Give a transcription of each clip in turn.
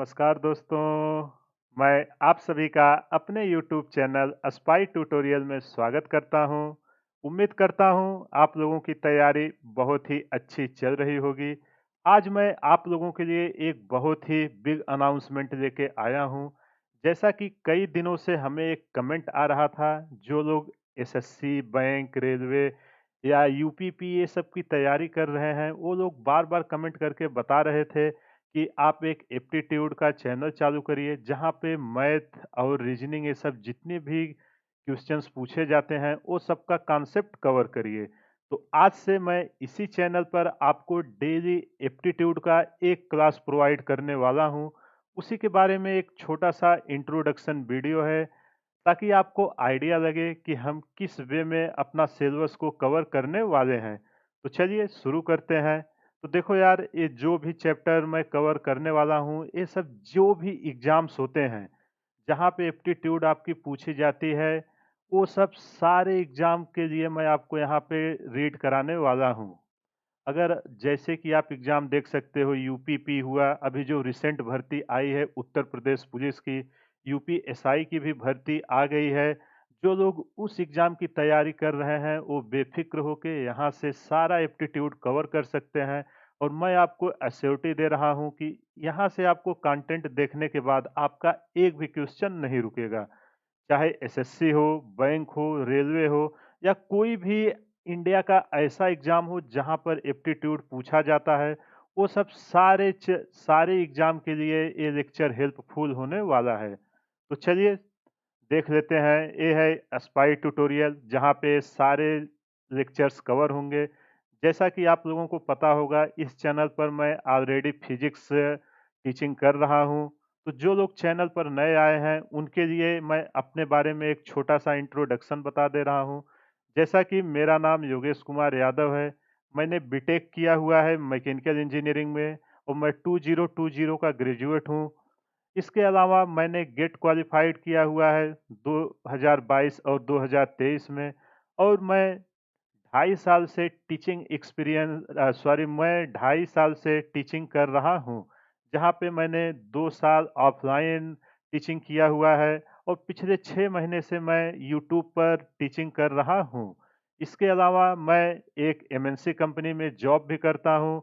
नमस्कार दोस्तों, मैं आप सभी का अपने YouTube चैनल स्पाई ट्यूटोरियल में स्वागत करता हूं। उम्मीद करता हूं आप लोगों की तैयारी बहुत ही अच्छी चल रही होगी। आज मैं आप लोगों के लिए एक बहुत ही बिग अनाउंसमेंट लेके आया हूं। जैसा कि कई दिनों से हमें एक कमेंट आ रहा था, जो लोग एसएससी, बैंक, रेलवे या यूपीपी ये सब की तैयारी कर रहे हैं, वो लोग बार-बार कमेंट करके बता रहे थे कि आप एक एप्टीट्यूड का चैनल चालू करिए, जहाँ पे मैथ और रीजनिंग ये सब जितने भी क्वेश्चंस पूछे जाते हैं, वो सबका कॉन्सेप्ट कवर करिए। तो आज से मैं इसी चैनल पर आपको डेली एप्टीट्यूड का एक क्लास प्रोवाइड करने वाला हूँ। उसी के बारे में एक छोटा-सा इंट्रोडक्शन वीडियो है, ताकि आपको आइडिया लगे कि हम किस वे में अपना सिलेबस को कवर करने वाले हैं। तो चलिए शुरू करते हैं। तो देखो यार, ये जो भी चैप्टर मैं कवर करने वाला हूँ, ये सब जो भी एग्ज़ाम्स होते हैं, जहाँ पे एप्टीट्यूड आपकी पूछी जाती है, वो सब सारे एग्ज़ाम के लिए मैं आपको यहाँ पे रीड कराने वाला हूँ। अगर जैसे कि आप एग्ज़ाम देख सकते हो, यूपीपी हुआ, अभी जो रिसेंट भर्ती आई है उत्तर प्रदेश पुलिस की, यूपीएसआई की भी भर्ती आ गई है। जो लोग उस एग्ज़ाम की तैयारी कर रहे हैं, वो बेफ़िक्र होके यहाँ से सारा एप्टीट्यूड कवर कर सकते हैं। और मैं आपको एश्योरिटी दे रहा हूँ कि यहाँ से आपको कंटेंट देखने के बाद आपका एक भी क्वेश्चन नहीं रुकेगा। चाहे एसएससी हो, बैंक हो, रेलवे हो, या कोई भी इंडिया का ऐसा एग्ज़ाम हो जहाँ पर एप्टीट्यूड पूछा जाता है, वो सब सारे एग्ज़ाम के लिए ये लेक्चर हेल्पफुल होने वाला है। तो चलिए देख लेते हैं। ये है स्पाई ट्यूटोरियल, जहाँ पे सारे लेक्चर्स कवर होंगे। जैसा कि आप लोगों को पता होगा, इस चैनल पर मैं ऑलरेडी फिजिक्स टीचिंग कर रहा हूँ। तो जो लोग चैनल पर नए आए हैं, उनके लिए मैं अपने बारे में एक छोटा-सा इंट्रोडक्शन बता दे रहा हूँ। जैसा कि मेरा नाम योगेश कुमार यादव है। मैंने बीटेक किया हुआ है मैकेनिकल इंजीनियरिंग में, और मैं 2020 का ग्रेजुएट हूँ। इसके अलावा मैंने गेट क्वालिफाइड किया हुआ है 2022 और 2023 में। और मैं 2.5 साल से मैं 2.5 साल से टीचिंग कर रहा हूँ, जहाँ पे मैंने 2 साल ऑफ़लाइन टीचिंग किया हुआ है, और पिछले 6 महीने से मैं यूट्यूब पर टीचिंग कर रहा हूँ। इसके अलावा मैं एक एमएनसी कंपनी में जॉब भी करता हूँ।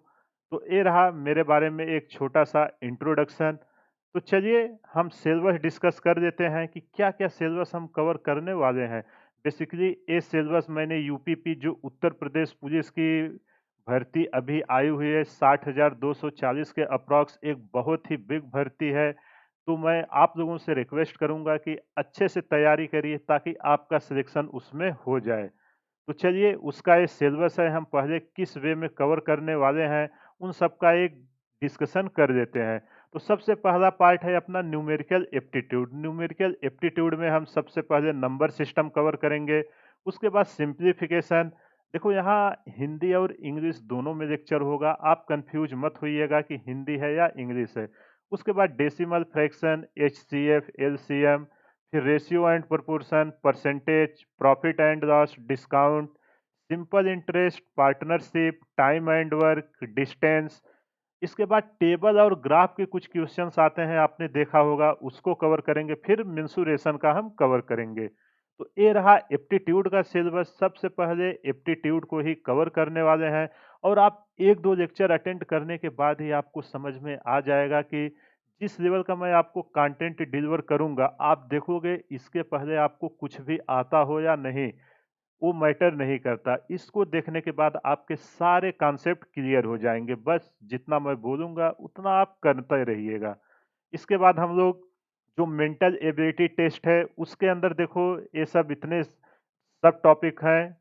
तो ये रहा मेरे बारे में एक छोटा-सा इंट्रोडक्शन। तो चलिए हम सिलेबस डिस्कस कर देते हैं कि क्या-क्या सिलेबस हम कवर करने वाले हैं। बेसिकली ये सिलेबस मैंने यूपीपी, जो उत्तर प्रदेश पुलिस की भर्ती अभी आई हुई है 60,240 के अप्रॉक्स, एक बहुत ही बिग भर्ती है। तो मैं आप लोगों से रिक्वेस्ट करूंगा कि अच्छे से तैयारी करिए, ताकि आपका सिलेक्शन उसमें हो जाए। तो चलिए उसका ये सिलेबस है, हम पहले किस वे में कवर करने वाले हैं, उन सब का एक डिस्कशन कर देते हैं। तो सबसे पहला पार्ट है अपना न्यूमेरिकल एप्टीट्यूड। न्यूमेरिकल एप्टीट्यूड में हम सबसे पहले नंबर सिस्टम कवर करेंगे, उसके बाद सिंप्लीफिकेशन। देखो यहाँ हिंदी और इंग्लिश दोनों में लेक्चर होगा, आप कंफ्यूज मत होइएगा कि हिंदी है या इंग्लिश है। उसके बाद डेसिमल फ्रैक्शन, एचसीएफ, एलसीएम, फिर ratio and proportion, percentage, profit and loss, discount, simple interest, partnership, time and work, distance. इसके बाद टेबल और ग्राफ के कुछ क्वेश्चंस आते हैं, आपने देखा होगा, उसको कवर करेंगे। फिर मेंसुरेशन का हम कवर करेंगे। तो ये रहा एप्टीट्यूड का सिलेबस। सबसे पहले एप्टीट्यूड को ही कवर करने वाले हैं, और आप एक दो लेक्चर अटेंड करने के बाद ही आपको समझ में आ जाएगा कि जिस लेवल का मैं आपको कंटेंट डिलीवर करूंगा, आप देखोगे इसके पहले आपको कुछ भी आता हो या नहीं, वो मैटर नहीं करता। इसको देखने के बाद आपके सारे कॉन्सेप्ट क्लियर हो जाएँगे। बस जितना मैं बोलूँगा उतना आप करते रहिएगा। इसके बाद हम लोग जो मेंटल एबिलिटी टेस्ट है, उसके अंदर देखो ये सब इतने सब टॉपिक हैं।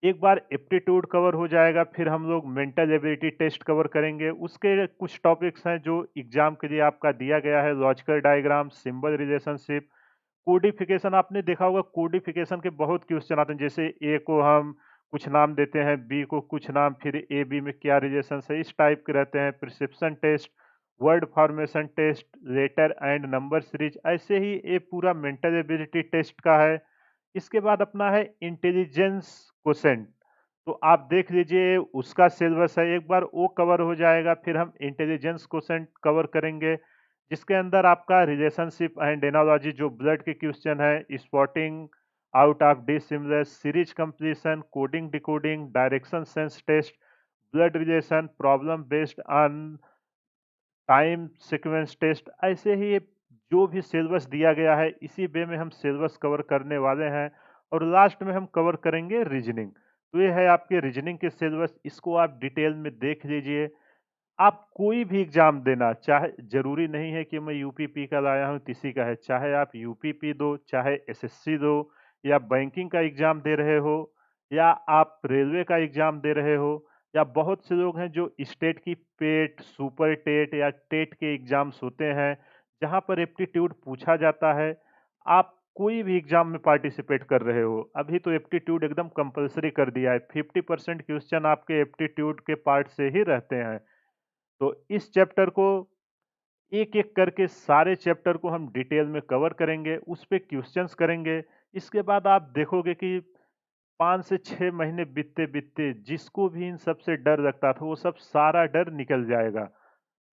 एक बार एप्टीट्यूड कवर हो जाएगा, फिर हम लोग मेंटल एबिलिटी टेस्ट कवर करेंगे। उसके कुछ टॉपिक्स हैं जो एग्ज़ाम के लिए आपका दिया गया है, logical diagram, symbol relationship, codification. आपने देखा होगा कोडिफिकेशन के बहुत क्वेश्चन आते हैं, जैसे ए को हम कुछ नाम देते हैं, बी को कुछ नाम, फिर ए बी में क्या रिलेशन है, इस टाइप के रहते हैं। Prescription test, word formation test, letter and number series, ऐसे ही ये पूरा मेंटल एबिलिटी टेस्ट का है। इसके बाद अपना है इंटेलिजेंस क्वोशेंट। तो आप देख लीजिए उसका सिलेबस है, एक बार वो कवर हो जाएगा, फिर हम इंटेलिजेंस क्वोशंट कवर करेंगे, जिसके अंदर आपका रिलेशनशिप एंड एनालॉजी जो ब्लड के क्वेश्चन है, spotting out of dissimilar, series completion, coding decoding, direction sense test, blood relation, problem based on time sequence test, ऐसे ही ये जो भी सिलेबस दिया गया है इसी वे में हम सिलेबस कवर करने वाले हैं। और लास्ट में हम कवर करेंगे रीजनिंग। तो ये है आपके रीजनिंग के सिलेबस, इसको आप डिटेल में देख लीजिए। आप कोई भी एग्जाम देना, चाहे जरूरी नहीं है कि मैं यूपीपी का लाया हूँ किसी का है, चाहे आप यूपीपी दो, चाहे एसएससी दो, या बैंकिंग का एग्जाम दे रहे हो, या आप रेलवे का एग्जाम दे रहे हो, या बहुत से लोग हैं जो स्टेट की पेट, सुपर टेट या टेट के एग्जाम्स होते हैं जहां पर एप्टीट्यूड पूछा जाता है। आप कोई भी एग्जाम में पार्टिसिपेट कर रहे हो, अभी तो एप्टीट्यूड एकदम कंपलसरी कर दिया है, 50% क्वेश्चन आपके एप्टीट्यूड के पार्ट से ही रहते हैं। तो इस चैप्टर को एक-एक करके सारे चैप्टर को हम डिटेल में कवर करेंगे, उस पे क्वेश्चंस करेंगे। इसके बाद आप देखोगे कि 5 से 6 महीने बीतते-बीतते जिसको भी इन सब से डर लगता था, वो सब सारा डर निकल जाएगा।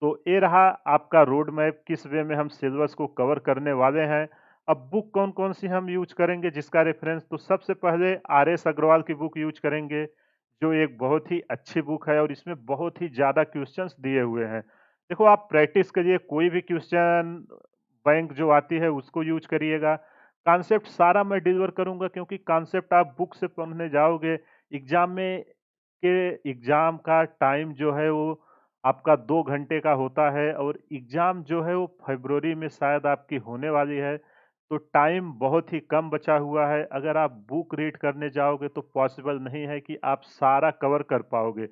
तो ये रहा आपका रोड मैप, किस वे में हम सिलेबस को कवर करने वाले हैं। अब बुक कौन-कौन सी हम यूज़ करेंगे जिसका रेफरेंस, तो सबसे पहले आर.एस. अग्रवाल की बुक यूज़ करेंगे, जो एक बहुत ही अच्छी बुक है और इसमें बहुत ही ज़्यादा क्वेश्चंस दिए हुए हैं। देखो आप प्रैक्टिस करिए, कोई भी क्वेश्चन बैंक जो आती है उसको यूज़ करिएगा। कॉन्सेप्ट सारा मैं डिलीवर करूँगा, क्योंकि कॉन्सेप्ट आप बुक से पढ़ने जाओगे, एग्ज़ाम में के एग्ज़ाम का टाइम जो है वो आपका 2 घंटे का होता है, और एग्ज़ाम जो है वो फ़रवरी में शायद आपकी होने वाली है, तो टाइम बहुत ही कम बचा हुआ है। अगर आप बुक रीड करने जाओगे तो पॉसिबल नहीं है कि आप सारा कवर कर पाओगे।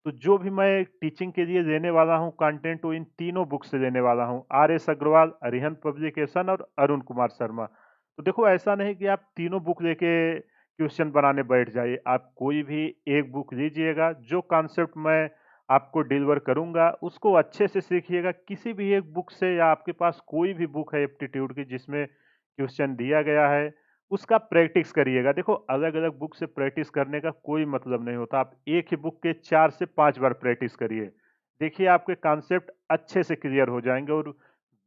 तो जो भी मैं टीचिंग के लिए लेने वाला हूँ कंटेंट, वो इन तीनों बुक से लेने वाला हूँ, आर.एस. अग्रवाल, अरिहंत पब्लिकेशन और अरुण कुमार शर्मा। तो देखो ऐसा नहीं कि आप तीनों बुक लेके क्वेश्चन बनाने बैठ जाइए, आप कोई भी एक बुक लीजिएगा, जो कॉन्सेप्ट मैं आपको डिलीवर करूँगा उसको अच्छे से सीखिएगा। किसी भी एक बुक से, या आपके पास कोई भी बुक है एप्टीट्यूड की जिसमें क्वेश्चन दिया गया है, उसका प्रैक्टिस करिएगा। देखो अलग-अलग बुक से प्रैक्टिस करने का कोई मतलब नहीं होता। आप एक ही बुक के 4 से 5 बार प्रैक्टिस करिए। देखिए आपके कॉन्सेप्ट अच्छे से क्लियर हो जाएँगे, और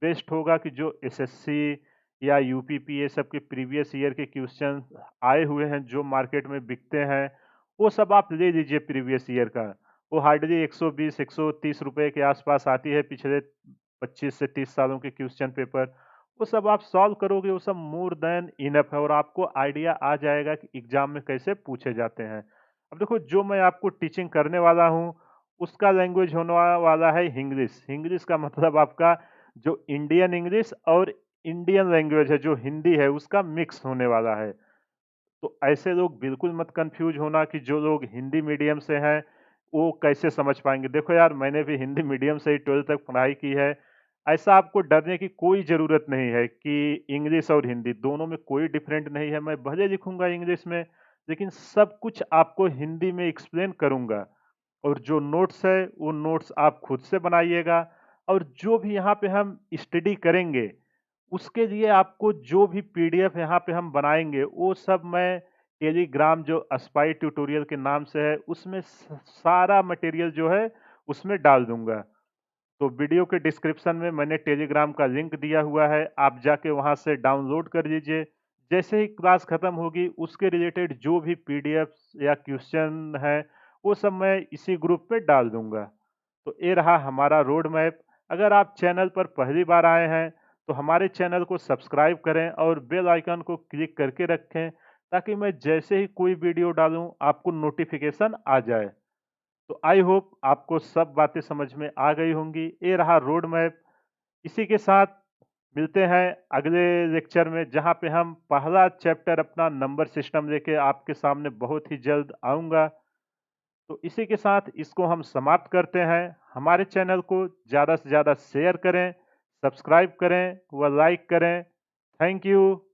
बेस्ट होगा कि जो एसएससी या यूपीपी ये सब के प्रीवियस ईयर के क्वेश्चन आए हुए हैं, जो मार्केट में बिकते हैं, वो सब आप ले लीजिए प्रीवियस ईयर का। वो हार्डली 120-130 रुपए के आस-पास आती है, पिछले 25 से 30 सालों के क्वेश्चन पेपर। वो सब आप सॉल्व करोगे, वो सब मोर देन इनफ है, और आपको आइडिया आ जाएगा कि एग्जाम में कैसे पूछे जाते हैं। अब देखो जो मैं आपको टीचिंग करने वाला हूँ, उसका लैंग्वेज होने वाला है इंग्लिश। इंग्लिश का मतलब आपका जो इंडियन इंग्लिश और इंडियन लैंग्वेज है जो हिंदी है, उसका मिक्स होने वाला है। तो ऐसे लोग बिल्कुल मत कंफ्यूज होना कि जो लोग हिंदी मीडियम से हैं, वो कैसे समझ पाएँगे। देखो यार, मैंने भी हिंदी मीडियम से ही 12th तक पढ़ाई की है। ऐसा आपको डरने की कोई ज़रूरत नहीं है कि इंग्लिश और हिंदी दोनों में कोई डिफरेंट नहीं है। मैं भले लिखूँगा इंग्लिश में, लेकिन सब कुछ आपको हिंदी में एक्सप्लेन करूँगा। और जो नोट्स है, वो नोट्स आप खुद से बनाइएगा, और जो भी यहाँ पे हम स्टडी करेंगे, उसके लिए आपको जो भी पीडीएफ यहाँ पे हम बनाएँगे, वो सब मैं टेलीग्राम जो अस्पाई ट्यूटोरियल के नाम से है, उसमें सारा मटेरियल जो है, उसमें डाल दूँगा। तो वीडियो के डिस्क्रिप्शन में मैंने टेलीग्राम का लिंक दिया हुआ है, आप जाके वहाँ से डाउनलोड कर लीजिए। जैसे ही क्लास खत्म होगी, उसके रिलेटेड जो भी पीडीएफ्स या क्वेश्चन है, वो सब मैं इसी ग्रुप पे डाल दूँगा। तो ये रहा हमारा रोड मैप। अगर आप चैनल पर पहली बार आए हैं, तो हमारे चैनल को सब्सक्राइब करें और बेल आइकन को क्लिक करके रखें, ताकि मैं जैसे ही कोई वीडियो डालूँ, आपको नोटिफ़िकेशन आ जाए। तो आई होप आपको सब बातें समझ में आ गई होंगी। ये रहा रोड मैप। इसी के साथ मिलते हैं अगले लेक्चर में, जहाँ पे हम पहला चैप्टर अपना नंबर सिस्टम लेके आपके सामने बहुत ही जल्द आऊँगा। तो इसी के साथ इसको हम समाप्त करते हैं। हमारे चैनल को ज़्यादा से ज़्यादा शेयर करें, सब्सक्राइब करें व लाइक करें। Thank you.